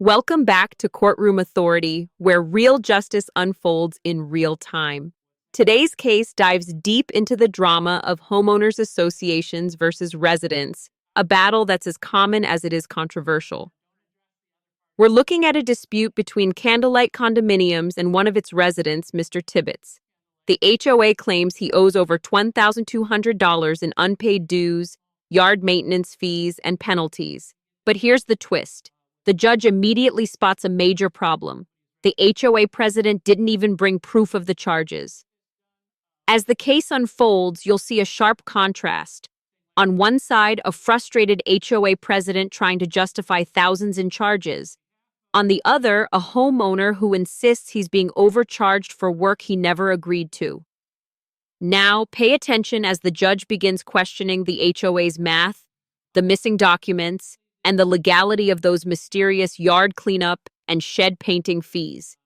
Welcome back to Courtroom Authority, where real justice unfolds in real time. Today's case dives deep into the drama of homeowners associations versus residents, a battle that's as common as it is controversial. We're looking at a dispute between Candlelight Condominiums and one of its residents, Mr. Tibbetts. The HOA claims he owes over $1,200 in unpaid dues, yard maintenance fees, and penalties. But here's the twist. The judge immediately spots a major problem. The HOA president didn't even bring proof of the charges. As the case unfolds, you'll see a sharp contrast. On one side, a frustrated HOA president trying to justify thousands in charges. On the other, a homeowner who insists he's being overcharged for work he never agreed to. Now, pay attention as the judge begins questioning the HOA's math, the missing documents, and the legality of those mysterious yard cleanup and shed painting fees.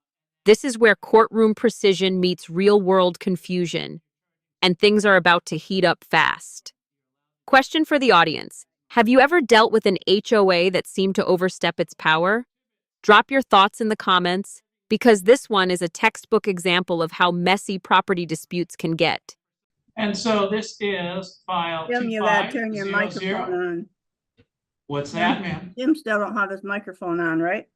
This is where courtroom precision meets real-world confusion, and things are about to heat up fast. Question for the audience. Have you ever dealt with an HOA that seemed to overstep its power? Drop your thoughts in the comments, because this one is a textbook example of how messy property disputes can get. And so this is file Jim, you gotta 2500. turn your microphone on. What's that, ma'am? Jim still don't have his microphone on, right?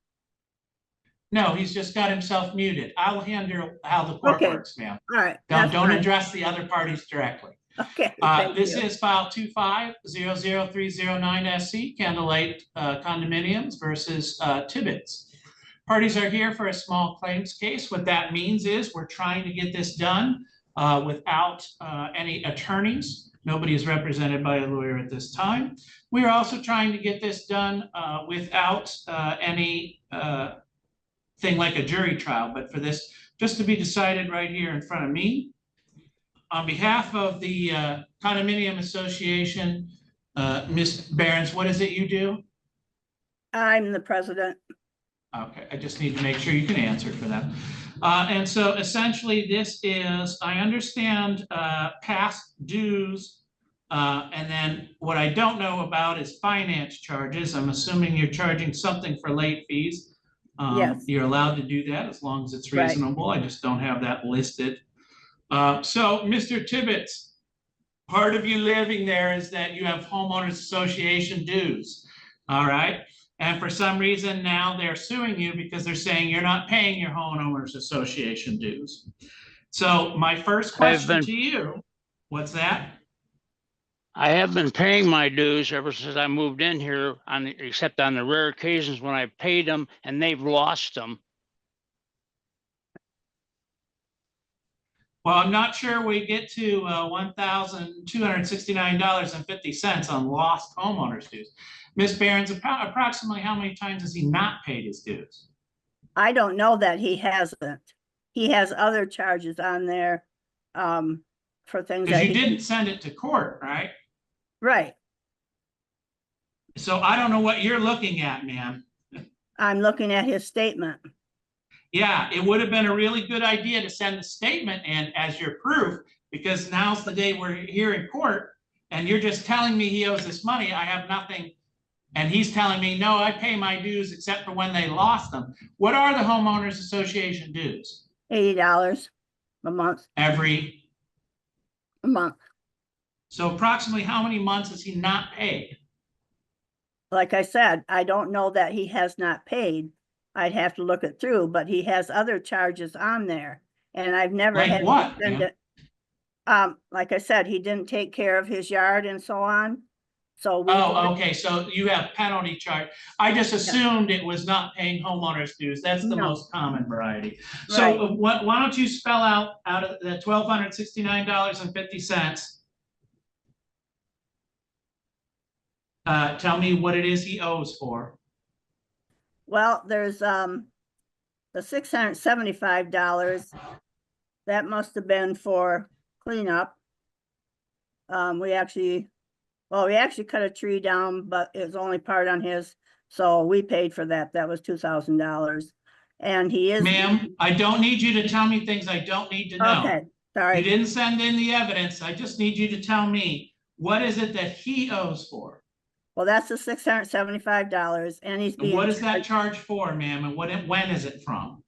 No, he's just got himself muted. I'll handle how the court Okay. works, ma'am. All right. Don't fine. address the other parties directly. Okay. This is file 2500309SC, Candlelight Condominiums versus Tibbetts. Parties are here for a small claims case. What that means is we're trying to get this done without any attorneys. Nobody is represented by a lawyer at this time. We are also trying to get this done without any thing like a jury trial, but for this just to be decided right here in front of me. On behalf of the Condominium Association, Ms. Behrens, what is it you do? I'm the president. Okay, I just need to make sure you can answer for them. And so essentially this is, I understand past dues, and then what I don't know about is finance charges. I'm assuming you're charging something for late fees. Yes. You're allowed to do that as long as it's Right. reasonable. I just don't have that listed. So Mr. Tibbetts, part of you living there is that you have homeowners association dues. All right. And for some reason now they're suing you because they're saying you're not paying your homeowners association dues. So my first question to you, what's that? I have been paying my dues ever since I moved in here, except on the rare occasions when I paid them and they've lost them. Well, I'm not sure we get to $1,269.50 on lost homeowners dues. Ms. Behrens, approximately how many times has he not paid his dues? I don't know that he hasn't. He has other charges on there for things Because that you didn't send it to court, right? Right. So I don't know what you're looking at, ma'am. I'm looking at his statement. Yeah, it would have been a really good idea to send the statement in as your proof, because now's the day we're here in court and you're just telling me he owes this money. I have nothing. And he's telling me, no, I pay my dues except for when they lost them. What are the homeowners association dues? $80 a month. Every month. So approximately how many months has he not paid? Like I said, I don't know that he has not paid. I'd have to look it through, but he has other charges on there. And I've never Like had what, to send ma'am? it. Like I said, he didn't take care of his yard and so on. So Okay. So you have penalty charge. I just assumed it was not paying homeowners dues. That's the most common variety. So why don't you spell out of the $1,269.50? Tell me what it is he owes for. Well, there's the $675. That must have been for cleanup. We actually cut a tree down, but it was only part on his, so we paid for that. That was $2,000. And he is. Ma'am, I don't need you to tell me things I don't need to know. Okay, sorry. You didn't send in the evidence. I just need you to tell me, what is it that he owes for? Well, that's the $675 and he's And being what is that charged- charge for, ma'am? And when is it from?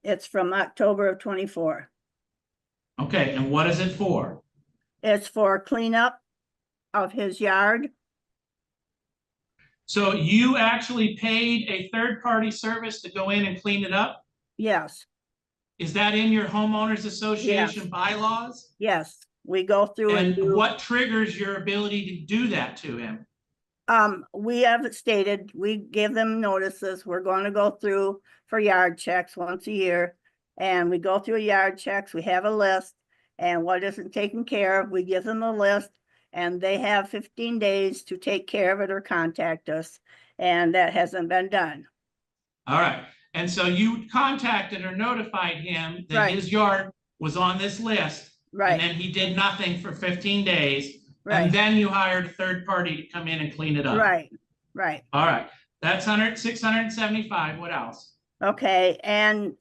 It's from October of 24. Okay, and what is it for? It's for cleanup of his yard. So you actually paid a third-party service to go in and clean it up? Yes, Is that in your homeowners association bylaws? yes, we go through and And do. what triggers your ability to do that to him? We have stated, we give them notices, we're going to go through for yard checks once a year. And we go through yard checks, we have a list, and what isn't taken care of, we give them a list. And they have 15 days to take care of it or contact us, and that hasn't been done. All right, and so you contacted or notified him that Right. his yard was on this list. And Right, then he did nothing for 15 days. And right, then you hired a third party to come in and clean it up. right, right. All right, that's 675, what else? Okay, and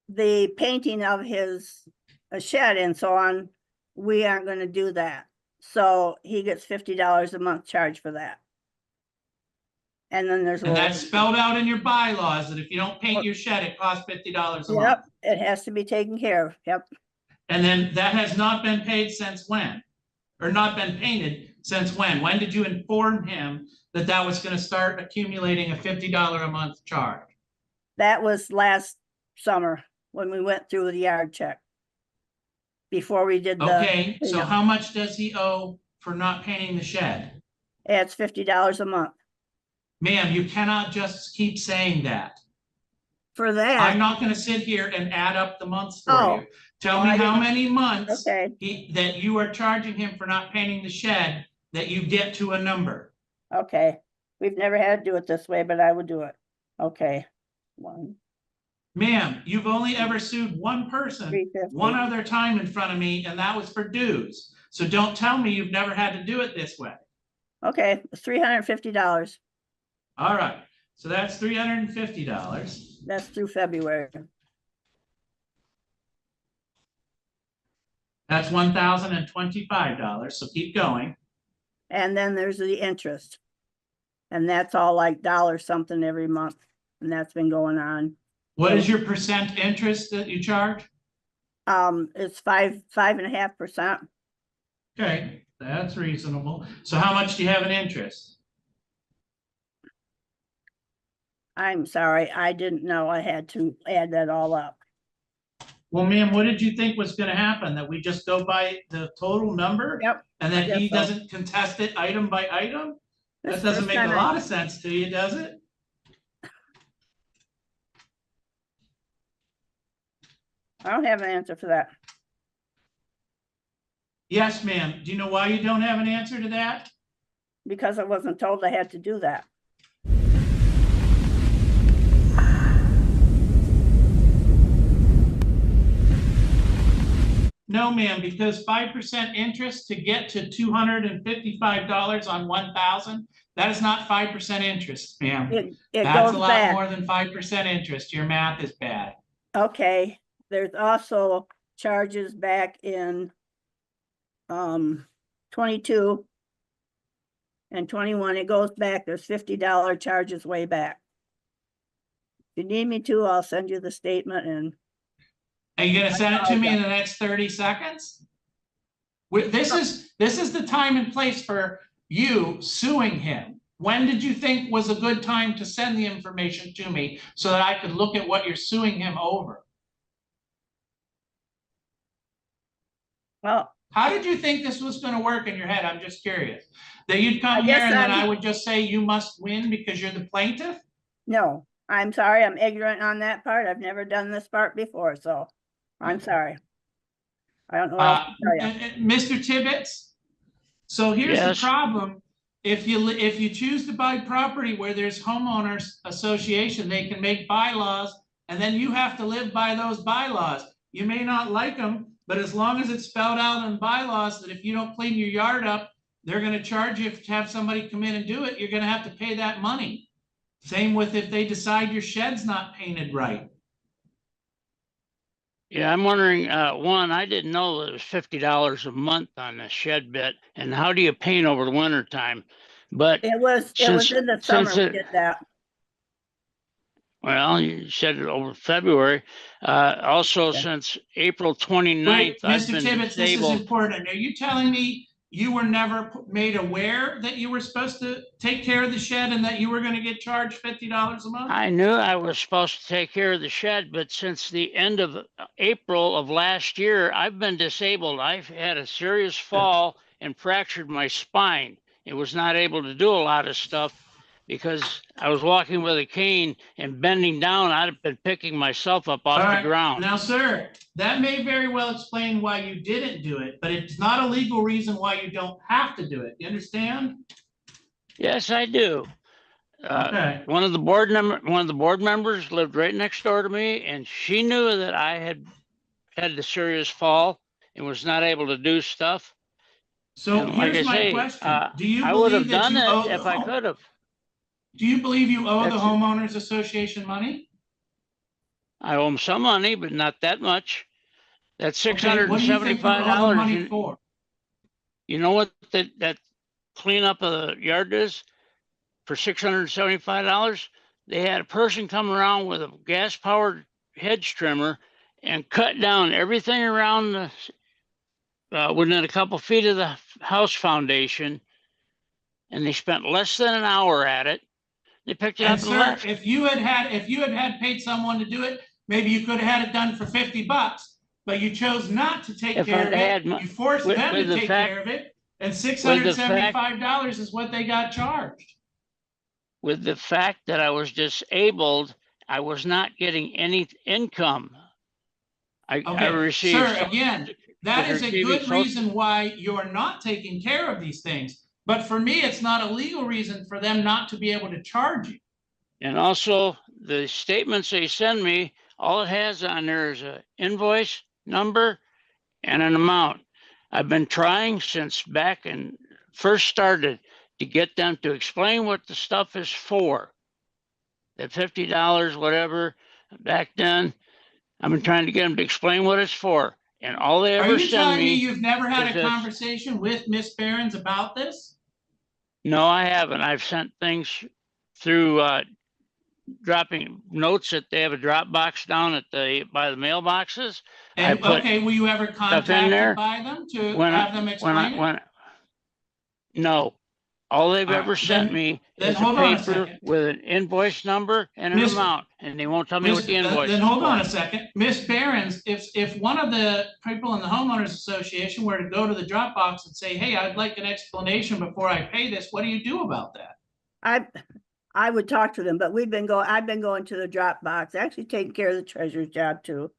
the painting of his shed and so on, we aren't gonna do that. So he gets $50 a month charge for that. And then there's. a And little- that's spelled out in your bylaws that if you don't paint your shed, it costs $50 a month. Yep, it has to be taken care of, yep. And then that has not been paid since when? Or not been painted since when? When did you inform him that that was gonna start accumulating a $50 a month charge? That was last summer when we went through the yard check. Before we did the. Okay, so cleanup. how much does he owe for not painting the shed? It's $50 a month Ma'am, you cannot just keep saying that. for I'm that. not gonna sit here and add up the months for Oh. you. Tell Well, me I how didn't- many months Okay, that you are charging him for not painting the shed, that you get to a number. okay. We've never had to do it this way, but I would do it. Okay. 1, Ma'am, you've only ever sued one person 350. one other time in front of me, and that was for dues. So don't tell me you've never had to do it this way. Okay, it's $350. All right, so that's $350. That's through February. That's $1,025, so keep going. And then there's the interest. And that's all like dollar something every month. And that's been going on. What is your percent interest that you charge? It's 5.5%. Okay, that's reasonable. So how much do you have in interest? I'm sorry, I didn't know I had to add that all up. Well, ma'am, what did you think was gonna happen? That we just go by the total number? Yep. And that he guess so. doesn't contest it item by item? This That doesn't first make a time I- lot of sense to you, does it? I don't have an answer for that. Yes, ma'am. Do you know why you don't have an answer to that? Because I wasn't told I had to do that. No, ma'am, because 5% interest to get to $255 on 1,000, that is not 5% interest, ma'am. It That's a goes lot back. more than 5% interest. Your math is bad. Okay, there's also charges back in 22 and 21. It goes back. There's $50 charges way back. If you need me to, I'll send you the statement and Are you gonna send it to me in the next 30 seconds? This is the time and place for you suing him. When did you think was a good time to send the information to me so that I could look at what you're suing him over? well, How did you think this was gonna work in your head? I'm just curious. That you'd I come here guess and then I'm- I would just say you must win because you're the plaintiff? no, I'm sorry. I'm ignorant on that part. I've never done this part before, so I'm sorry. I don't know what else to tell you. Mr. Tibbetts, so here's the Yes. problem. If you choose to buy property where there's homeowners association, they can make bylaws, and then you have to live by those bylaws. You may not like them, but as long as it's spelled out in bylaws that if you don't clean your yard up, they're gonna charge you to have somebody come in and do it, you're gonna have to pay that money. Same with if they decide your shed's not painted right. Yeah, I'm wondering, one, I didn't know that it was $50 a month on the shed bit, and how do you paint over the winter time? But It was since, in the since summer we it, did that. well, you said it over February, also Yeah. since April Wait, 29th, I've Mr. been Tibbetts, this is disabled. important. Are you telling me you were never made aware that you were supposed to take care of the shed and that you were gonna get charged $50 a month? I knew I was supposed to take care of the shed, but since the end of April of last year, I've been disabled. I've had a serious fall and fractured my spine. It was not able to do a lot of stuff because I was walking with a cane and bending down. I'd have been picking myself up All off the right, ground. now, sir, that may very well explain why you didn't do it, but it's not a legal reason why you don't have to do it. You understand? Yes, I do. Okay. One of the board members lived right next door to me, and she knew that I had the serious fall and was not able to do stuff. So And like I here's my say, question. Do you I would believe have that done you it owe if I could have. do you believe you owe the That's it. homeowners association money? I owe them some money, but not that much. That's six Okay, hundred what and do you think you owe them $75. money for? You know what that cleanup of the yard is for $675? They had a person come around with a gas powered hedge trimmer and cut down everything around within a couple feet of the house foundation. And they spent less than an hour at it. They picked it And up and sir, left. if you had paid someone to do it, maybe you could have had it done for $50, but you chose not to take If care I'd of had it. my- You forced with- them with to the take fact- care of it, and $675 is what they got charged. With the fact that I was disabled, I was not getting any income. I Okay, received. sir, again, that is a receiving good social- reason why you're not taking care of these things. But for me, it's not a legal reason for them not to be able to charge you. And also the statements they send me, all it has on there is an invoice number and an amount. I've been trying since back and first started to get them to explain what the stuff is for. The $50, whatever, back then, I've been trying to get them to explain what it's for. And all they Are ever you send telling me me, you've never had is a this. conversation with Miss Behrens about this? No, I haven't. I've sent things through dropping notes that they have a drop box down at by the mailboxes. And put okay, were you ever there contacted by them to have them explain it? No, all they've All right, ever sent then- me then is a hold on a paper second. with an invoice number and an Miss- amount, and they won't tell me what the invoice is Then hold on a for. second. Miss Behrens, if one of the people in the homeowners association were to go to the Dropbox and say, hey, I'd like an explanation before I pay this, what do you do about that? I would talk to them, but I've been going to the Dropbox, actually taking care of the treasurer's job too,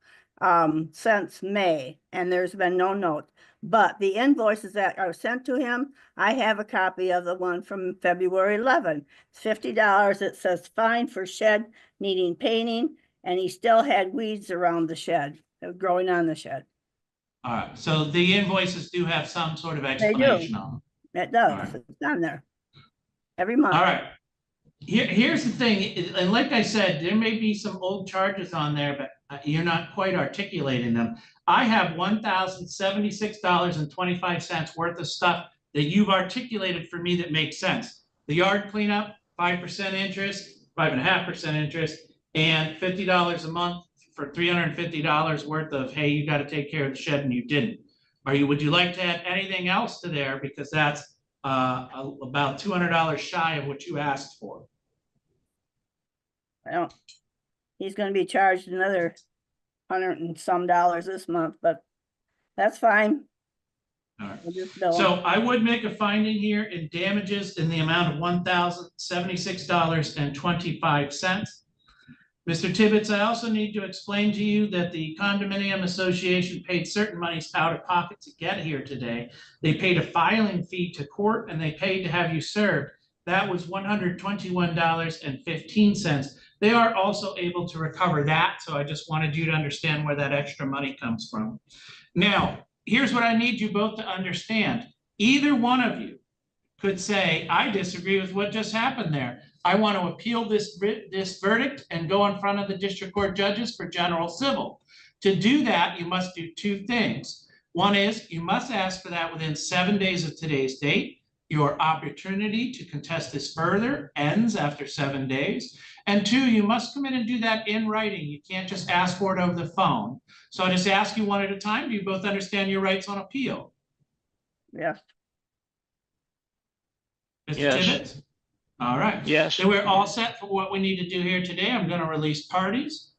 since May, and there's been no note. But the invoices that are sent to him, I have a copy of the one from February 11. It's $50. It says fine for shed needing painting, and he still had weeds around the shed, growing on the shed. All right, so the invoices do have some sort of do. explanation on them. It does, Alright. it's on there. Every month. All right. Here's the thing, and like I said, there may be some old charges on there, but you're not quite articulating them. I have $1,076.25 worth of stuff that you've articulated for me that makes sense. The yard cleanup, 5% interest, 5.5% interest, and $50 a month for $350 worth of, hey, you got to take care of the shed and you didn't. Would you like to add anything else to there? Because that's about $200 shy of what you asked for. Well, he's gonna be charged another $100 and some this month, but that's fine. All right. We'll just bill him. So I would make a finding here in damages in the amount of $1,076.25. Mr. Tibbetts, I also need to explain to you that the condominium association paid certain monies out of pocket to get here today. They paid a filing fee to court and they paid to have you served. That was $121.15. They are also able to recover that. So I just wanted you to understand where that extra money comes from. Now, here's what I need you both to understand. Either one of you could say, I disagree with what just happened there. I want to appeal this verdict and go in front of the district court judges for general civil. To do that, you must do two things. One is you must ask for that within 7 days of today's date. Your opportunity to contest this further ends after 7 days. And two, you must come in and do that in writing. You can't just ask for it over the phone. So I just ask you one at a time. Do you both understand your rights on appeal? Yes. Mr. Yes. Tibbetts? All right. Yes. So we're all set for what we need to do here today. I'm going to release parties.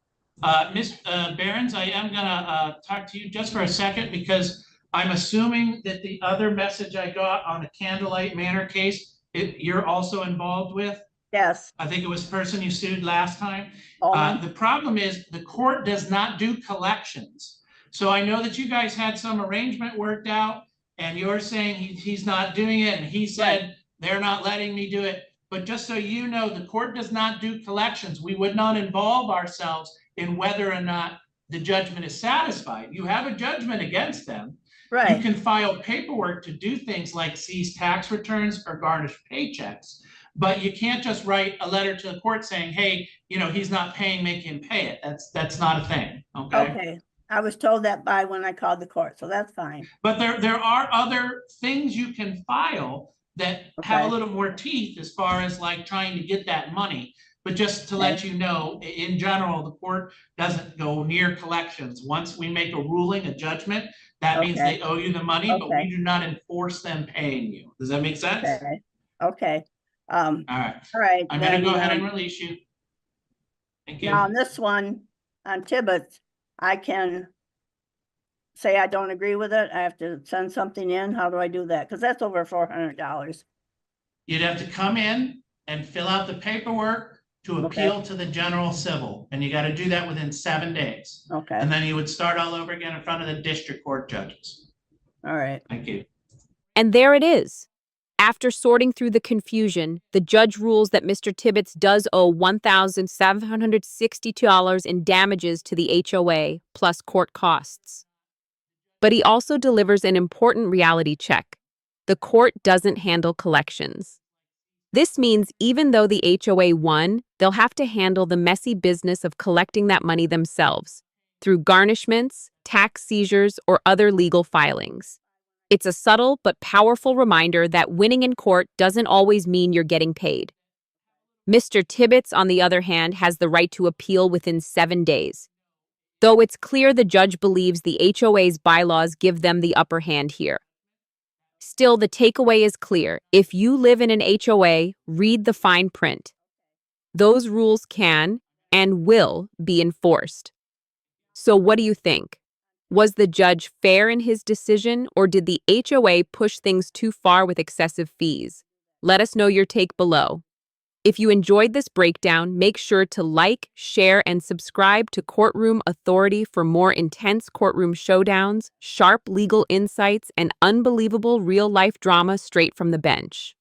Ms. Behrens, I am going to talk to you just for a second because I'm assuming that the other message I got on the Candlelight Manor case, you're also involved with. Yes. I think it was the person you sued last time. Alman. The problem is the court does not do collections. So I know that you guys had some arrangement worked out and you're saying he's not doing it. And he said, they're not letting me do it. But just so you know, the court does not do collections. We would not involve ourselves in whether or not the judgment is satisfied. You have a judgment against them. You Right. can file paperwork to do things like seize tax returns or garnish paychecks. But you can't just write a letter to the court saying, hey, he's not paying, make him pay it. That's not a thing. Okay. I was told that by when I called the court, so that's fine. But there are other things you can file that have a little more teeth as far as like trying to get that money. But just to let you know, in general, the court doesn't go near collections. Once we make a ruling, a judgment, that means they owe you the money, but we do not enforce them paying you. Does that make sense? Okay. All right. All right. I'm going to go ahead and release you. Thank you. Now on this one, on Tibbetts, I can say I don't agree with it. I have to send something in. How do I do that? Because that's over $400. You'd have to come in and fill out the paperwork to appeal to the general civil. And you got to do that within 7 days. Okay. And then you would start all over again in front of the district court judges. All right. Thank you. And there it is. After sorting through the confusion, the judge rules that Mr. Tibbetts does owe $1,762 in damages to the HOA plus court costs. But he also delivers an important reality check. The court doesn't handle collections. This means even though the HOA won, they'll have to handle the messy business of collecting that money themselves through garnishments, tax seizures, or other legal filings. It's a subtle but powerful reminder that winning in court doesn't always mean you're getting paid. Mr. Tibbetts, on the other hand, has the right to appeal within 7 days. Though it's clear the judge believes the HOA's bylaws give them the upper hand here. Still, the takeaway is clear. If you live in an HOA, read the fine print. Those rules can and will be enforced. So what do you think? Was the judge fair in his decision, or did the HOA push things too far with excessive fees? Let us know your take below. If you enjoyed this breakdown, make sure to like, share, and subscribe to Courtroom Authority for more intense courtroom showdowns, sharp legal insights, and unbelievable real-life drama straight from the bench.